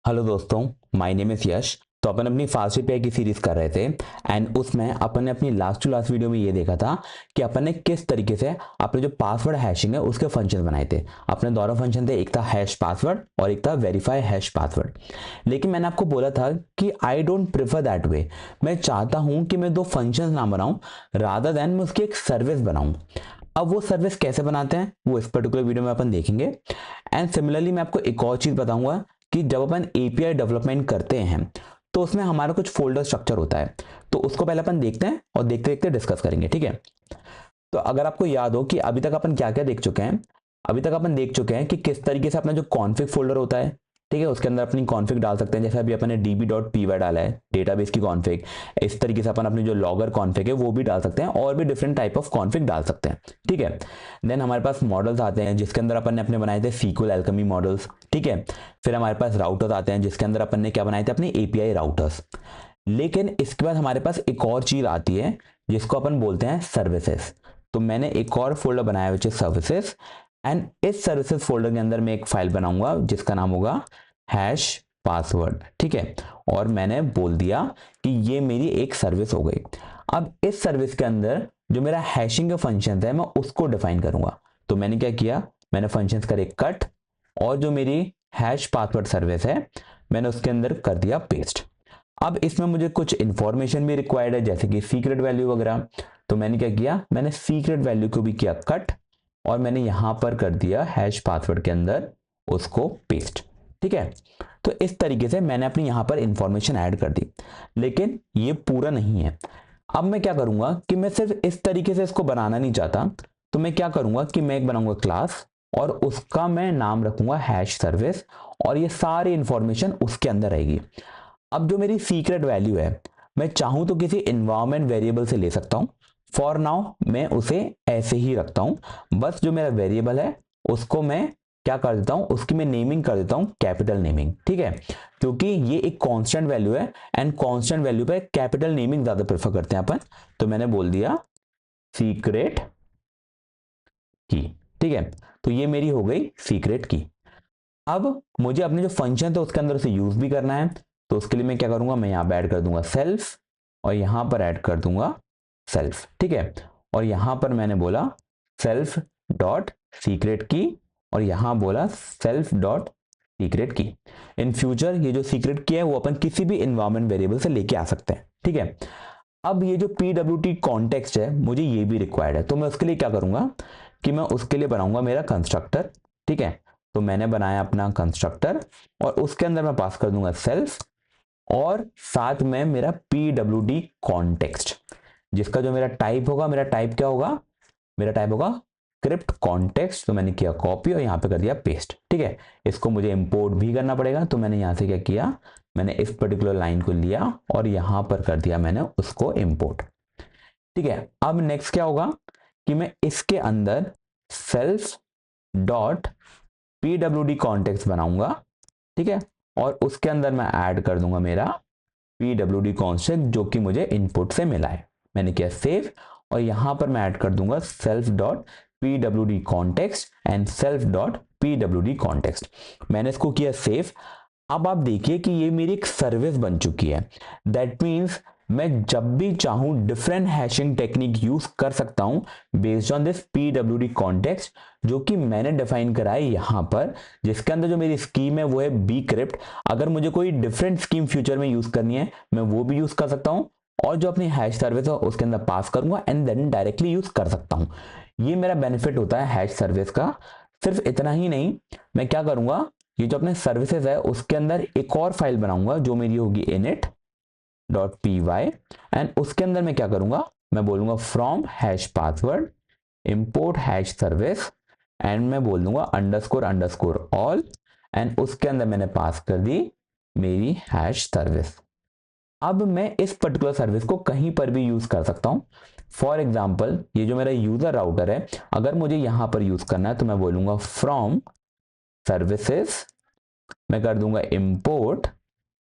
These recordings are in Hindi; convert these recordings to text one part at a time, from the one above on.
हेलो दोस्तों, माय नेम इज़ यश। तो अपन अपनी फास्ट एपीआई की सीरीज कर रहे थे एंड उसमें अपन ने अपनी लास्ट टू लास्ट वीडियो में ये देखा था कि अपन ने किस तरीके से अपने जो पासवर्ड हैशिंग है उसके फंक्शन बनाए थे। अपने दोनों फंक्शन थे, एक था हैश पासवर्ड और एक था वेरीफाई हैश पासवर्ड। लेकिन मैंने आपको बोला था कि I don't prefer that way. मैं चाहता हूँ कि मैं दो फंक्शन ना बनाऊँ, रादर देन मैं उसकी एक सर्विस बनाऊँ। अब वो सर्विस कैसे बनाते हैं वो इस पर्टिकुलर वीडियो में अपन देखेंगे। एंड सिमिलरली मैं आपको एक और चीज़ बताऊंगा कि जब अपन एपीआई डेवलपमेंट करते हैं तो उसमें हमारा कुछ फोल्डर स्ट्रक्चर होता है। तो उसको पहले अपन देखते हैं और देखते देखते डिस्कस करेंगे, ठीक है। तो अगर आपको याद हो कि अभी तक अपन क्या क्या देख चुके हैं, अभी तक अपन देख चुके हैं कि किस तरीके से अपना जो कॉन्फ़िग फोल्डर होता है, ठीक है, उसके अंदर अपनी कॉन्फ़िग डाल सकते हैं। जैसे अभी अपन ने db.py डाला है, डेटाबेस की कॉन्फ़िग। इस तरीके से अपन अपनी जो लॉगर कॉन्फ़िग है वो भी डाल सकते हैं और भी डिफरेंट टाइप ऑफ कॉन्फ़िग डाल सकते हैं, ठीक है। देन हमारे पास मॉडल्स आते हैं जिसके अंदर अपन ने अपने बनाए थे SQL एल्केमी मॉडल्स, ठीक है। फिर हमारे पास राउटर्स आते हैं जिसके अंदर अपन ने क्या बनाए थे, अपने एपीआई राउटर्स। लेकिन इसके बाद हमारे पास एक और चीज आती है जिसको अपन बोलते हैं सर्विसेज। तो मैंने एक और फोल्डर बनाया विच इज सर्विसेज एंड इस सर्विसेज फोल्डर के अंदर मैं एक फाइल बनाऊंगा जिसका नाम होगा हैश पासवर्ड, ठीक है। और मैंने बोल दिया कि ये मेरी एक सर्विस हो गई। अब इस सर्विस के अंदर जो मेरा हैशिंग का फंक्शन है मैं उसको डिफाइन करूंगा। तो मैंने क्या किया, मैंने फंक्शन करे कट और जो मेरी हैश पासवर्ड सर्विस है मैंने उसके अंदर कर दिया पेस्ट। अब इसमें मुझे कुछ इंफॉर्मेशन भी रिक्वायर्ड है जैसे कि सीक्रेट वैल्यू वगैरह। तो मैंने क्या किया, मैंने सीक्रेट वैल्यू को भी किया कट और मैंने यहां पर कर दिया हैश पासवर्ड के अंदर उसको पेस्ट, ठीक है। तो इस तरीके से मैंने अपनी यहां पर इंफॉर्मेशन ऐड कर दी। लेकिन ये पूरा नहीं है। अब मैं क्या करूंगा कि मैं सिर्फ इस तरीके से इसको बनाना नहीं चाहता। तो मैं क्या करूंगा कि मैं एक बनाऊंगा क्लास और उसका मैं नाम रखूंगा हैश सर्विस और ये सारी इंफॉर्मेशन उसके अंदर रहेगी। अब जो मेरी सीक्रेट वैल्यू है मैं चाहूं तो किसी इन्वायरमेंट वेरिएबल से ले सकता हूं। फॉर नाउ मैं उसे ऐसे ही रखता हूं। बस जो मेरा वेरिएबल है उसको मैं क्या कर देता हूं, उसकी मैं नेमिंग कर देता हूं कैपिटल नेमिंग, ठीक है। क्योंकि ये एक कांस्टेंट वैल्यू है एंड कांस्टेंट वैल्यू पे कैपिटल नेमिंग ज्यादा प्रेफर करते हैं अपन। तो मैंने बोल दिया सीक्रेट की, ठीक है। तो ये मेरी हो गई सीक्रेट की। अब मुझे अपने जो फंक्शन था उसके अंदर उसे यूज भी करना है। तो उसके लिए मैं क्या करूंगा, मैं यहां पर ऐड कर दूंगा सेल्फ और यहां पर ऐड कर दूंगा सेल्फ, ठीक है। और यहां पर मैंने बोला सेल्फ डॉट सीक्रेट की और यहां बोला सेल्फ डॉट सीक्रेट की। इन फ्यूचर ये जो सीक्रेट की है वो अपन किसी भी इन्वायरमेंट वेरिएबल से लेके आ सकते हैं, ठीक है। अब ये जो PWT कॉन्टेक्स्ट है मुझे ये भी रिक्वायर्ड है। तो मैं उसके लिए क्या करूंगा कि मैं उसके लिए बनाऊंगा मेरा कंस्ट्रक्टर, ठीक है। तो मैंने बनाया अपना कंस्ट्रक्टर और उसके अंदर मैं पास कर दूंगा सेल्फ और साथ में मेरा PWT कॉन्टेक्स्ट जिसका जो मेरा टाइप होगा, मेरा टाइप क्या होगा, मेरा टाइप होगा स्क्रिप्ट कॉन्टेक्स्ट। तो मैंने किया कॉपी और यहां पे कर दिया पेस्ट, ठीक है। इसको मुझे इंपोर्ट भी करना पड़ेगा तो मैंने यहां से क्या किया, मैंने इस पर्टिकुलर लाइन को लिया और यहां पर कर दिया मैंने उसको इंपोर्ट, ठीक है। अब नेक्स्ट क्या होगा कि मैं इसके अंदर सेल्फ डॉट PWT कॉन्टेक्स्ट बनाऊंगा, ठीक है। और उसके अंदर मैं ऐड कर दूंगा मेरा PWT कॉन्स्टेंट जो कि मुझे इनपुट से मिला है। मैंने किया सेव और यहां पर मैं ऐड कर दूंगा self dot PWT context and self dot PWT context. मैंने इसको किया सेव। अब आप देखिए कि ये मेरी एक सर्विस बन चुकी है। दैट मीन्स मैं जब भी चाहूं डिफरेंट हैशिंग टेक्निक यूज कर सकता हूं based on this PWT context जो कि मैंने डिफाइन करा है यहां पर, जिसके अंदर जो मेरी स्कीम है वो है bcrypt। अगर मुझे कोई डिफरेंट स्कीम फ्यूचर में यूज करनी है मैं वो भी यूज कर सकता हूं और जो अपनी हैश सर्विस है उसके अंदर पास करूंगा एंड देन डायरेक्टली यूज कर सकता हूं। ये मेरा बेनिफिट होता है हैश सर्विस का। सिर्फ इतना ही नहीं, मैं क्या करूंगा, ये जो अपने सर्विसेज है उसके अंदर एक और फाइल बनाऊंगा जो मेरी होगी init.py एंड उसके अंदर मैं क्या करूंगा, मैं बोलूंगा from hash password import hash service and मैं बोल दूंगा अंडरस्कोर अंडरस्कोर ऑल एंड उसके अंदर मैंने पास कर दी मेरी हैश सर्विस। अब मैं इस पर्टिकुलर सर्विस को कहीं पर भी यूज कर सकता हूं। फॉर एग्जाम्पल ये जो मेरा यूजर राउटर है अगर मुझे यहां पर यूज करना है तो मैं बोलूंगा फ्रॉम सर्विसेज, मैं कर दूंगा इंपोर्ट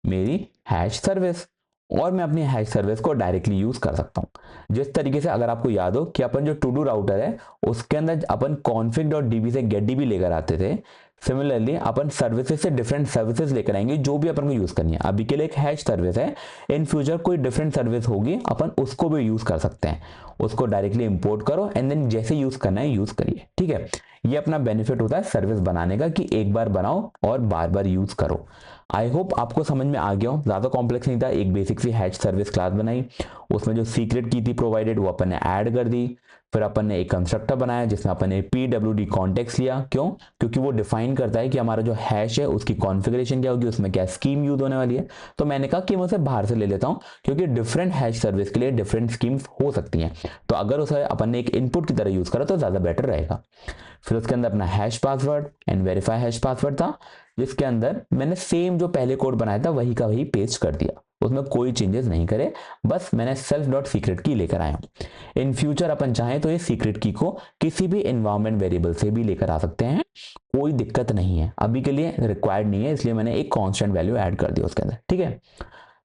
मेरी हैश सर्विस और मैं अपनी हैश सर्विस को डायरेक्टली यूज कर सकता हूं। जिस तरीके से अगर आपको याद हो कि अपन जो टू डू राउटर है उसके अंदर अपन config.db से getDB लेकर आते थे, सिमिलरली अपन सर्विसेज से डिफरेंट सर्विसेज लेकर आएंगे जो भी अपन को यूज करनी है। अभी के लिए एक हैश सर्विस है, इन फ्यूचर कोई डिफरेंट सर्विस होगी अपन उसको भी यूज कर सकते हैं। उसको डायरेक्टली इंपोर्ट करो एंड देन जैसे यूज करना है यूज करिए, ठीक है। ये अपना बेनिफिट होता है सर्विस बनाने का कि एक बार बनाओ और बार बार यूज करो। आई होप आपको समझ में आ गया हो, ज़्यादा कॉम्प्लेक्स नहीं था। एक basic C hash service class बनाई, उसमें जो सीक्रेट की थी प्रोवाइडेड वो अपन ने ऐड कर दी। फिर अपन ने एक कंस्ट्रक्टर बनाया जिसमें अपन ने PWD कॉन्टेक्स्ट लिया। क्यों? क्योंकि वो डिफाइन करता है कि हमारा जो हैश है उसकी कॉन्फ़िगरेशन क्या होगी, उसमें क्या स्कीम यूज होने वाली है। तो मैंने कहा कि मैं उसे बाहर से ले लेता हूँ क्योंकि डिफरेंट हैश सर्विस के लिए डिफरेंट स्कीम्स हो सकती हैं। तो अगर उसे अपन ने एक इनपुट की तरह यूज़ करा तो ज़्यादा बेटर रहेगा। फिर उसके अंदर अपना hash password and verify hash password था, जिसके अंदर मैंने सेम जो पहले कोड बनाया था वही का वही पेस्ट कर दिया, उसमें कोई चेंजेस नहीं करे, बस मैंने सेल्फ डॉट सीक्रेट की लेकर आया हूं। इन फ्यूचर अपन चाहें तो ये सीक्रेट की को किसी भी एनवायरनमेंट वेरिएबल से भी लेकर आ सकते हैं, कोई दिक्कत नहीं है। अभी के लिए रिक्वायर्ड नहीं है, इसलिए मैंने एक कांस्टेंट वैल्यू ऐड कर दिया उसके अंदर, ठीक है।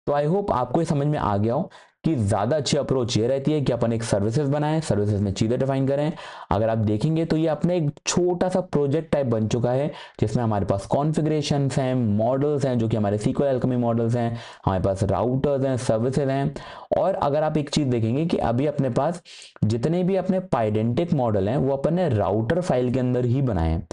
तो आई होप आपको ये समझ में आ गया हो कि ज़्यादा अच्छी अप्रोच ये रहती है कि अपन एक सर्विसेज बनाएं, सर्विसेज में चीज़ें डिफाइन करें। अगर आप देखेंगे तो ये अपने एक छोटा सा प्रोजेक्ट टाइप बन चुका है जिसमें हमारे पास कॉन्फ़िगरेशंस हैं, मॉडल्स हैं जो कि हमारे SQL एल्केमी मॉडल्स हैं, हमारे पास राउटर्स हैं, सर्विसेज हैं। और अगर आप एक चीज़ देखेंगे कि अभी अपने पास जितने भी अपने पाइडेंटिक मॉडल हैं वो अपन ने राउटर फाइल के अंदर ही बनाए हैं।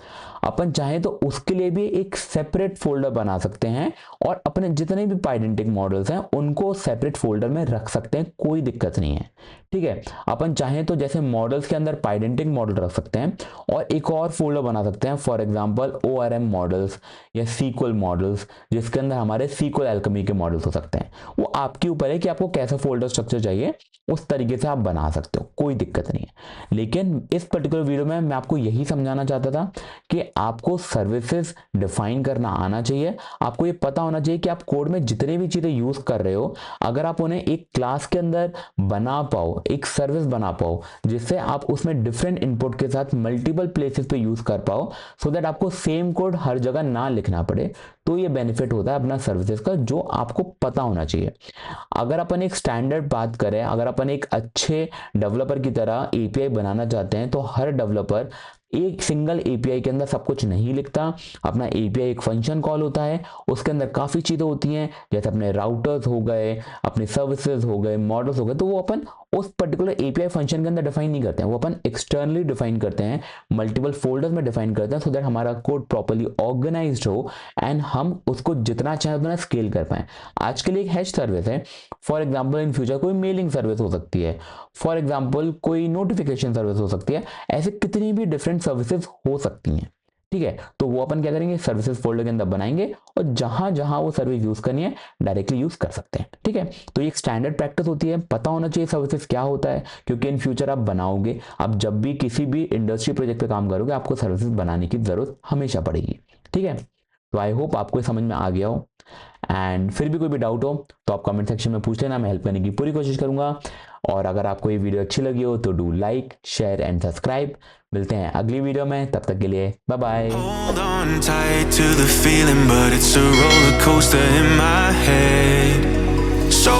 अपन चाहें तो उसके लिए भी एक सेपरेट फोल्डर बना सकते हैं और अपने जितने भी पाइडेंटिक मॉडल्स हैं उनको सेपरेट फोल्डर में रख सकते हैं, कोई दिक्कत नहीं है, ठीक है। अपन चाहें तो जैसे मॉडल्स के अंदर पाइडेंटिक मॉडल रख सकते हैं और एक और फोल्डर बना सकते हैं, फॉर एग्जांपल ORM मॉडल्स या SQL मॉडल्स, जिसके अंदर हमारे SQL एल्केमी के मॉडल्स हो सकते हैं। वो आपके ऊपर है कि आपको कैसा फोल्डर स्ट्रक्चर चाहिए, उस तरीके से आप बना सकते हो, कोई दिक्कत नहीं है। लेकिन इस पर्टिकुलर वीडियो में मैं आपको यही समझाना चाहता था कि आपको सर्विसेज डिफाइन करना आना चाहिए। आपको ये पता होना चाहिए कि आप कोड में जितने भी चीज़ें यूज कर रहे हो, अगर आप उन्हें एक क्लास के अंदर बना पाओ, एक सर्विस बना पाओ जिससे आप उसमें डिफरेंट इनपुट के साथ मल्टीपल प्लेसेस पे यूज कर पाओ, सो दैट आपको सेम कोड हर जगह ना लिखना पड़े, तो ये बेनिफिट होता है अपना सर्विसेज का, जो आपको पता होना चाहिए। अगर अपन एक स्टैंडर्ड बात करें, अगर अपन एक अच्छे डेवलपर की तरह API बनाना चाहते हैं तो हर डेवलपर एक सिंगल API के अंदर सब कुछ नहीं लिखता। अपना API एक फंक्शन कॉल होता है, उसके अंदर काफ़ी चीज़ें होती हैं, जैसे अपने राउटर्स हो गए, अपने सर्विसेज हो गए, मॉडल्स हो गए, तो वो अपन उस पर्टिकुलर API फंक्शन के अंदर डिफाइन नहीं करते हैं, वो अपन एक्सटर्नली डिफाइन करते हैं, मल्टीपल फोल्डर्स में डिफाइन करते हैं, सो दैट हमारा कोड प्रॉपर्ली ऑर्गेनाइज्ड हो एंड हम उसको जितना चाहें उतना स्केल कर पाएं। आज के लिए एक हैश सर्विस है, फॉर एग्जाम्पल इन फ्यूचर कोई मेलिंग सर्विस हो सकती है, फॉर एग्जाम्पल कोई नोटिफिकेशन सर्विस हो सकती है, ऐसे कितनी भी डिफरेंट सर्विसेज हो सकती हैं, ठीक है। तो वो अपन क्या करेंगे, सर्विसेज फोल्डर के अंदर बनाएंगे और जहां जहां वो सर्विस यूज करनी है डायरेक्टली यूज कर सकते हैं, ठीक है। तो ये एक स्टैंडर्ड प्रैक्टिस होती है, पता होना चाहिए सर्विसेज क्या होता है, क्योंकि इन फ्यूचर आप बनाओगे, आप जब भी किसी भी इंडस्ट्री प्रोजेक्ट पे काम करोगे आपको सर्विसेज बनाने की जरूरत हमेशा पड़ेगी, ठीक है। तो आई होप आपको समझ में आ गया हो, एंड फिर भी कोई भी डाउट हो तो आप कमेंट सेक्शन में पूछ लेना, मैं हेल्प करने की पूरी कोशिश करूंगा। और अगर आपको ये वीडियो अच्छी लगी हो तो do like, share and subscribe. मिलते हैं अगली वीडियो में, तब तक के लिए bye bye. Hold on tight to the feeling, but it's a roller coaster in my head. So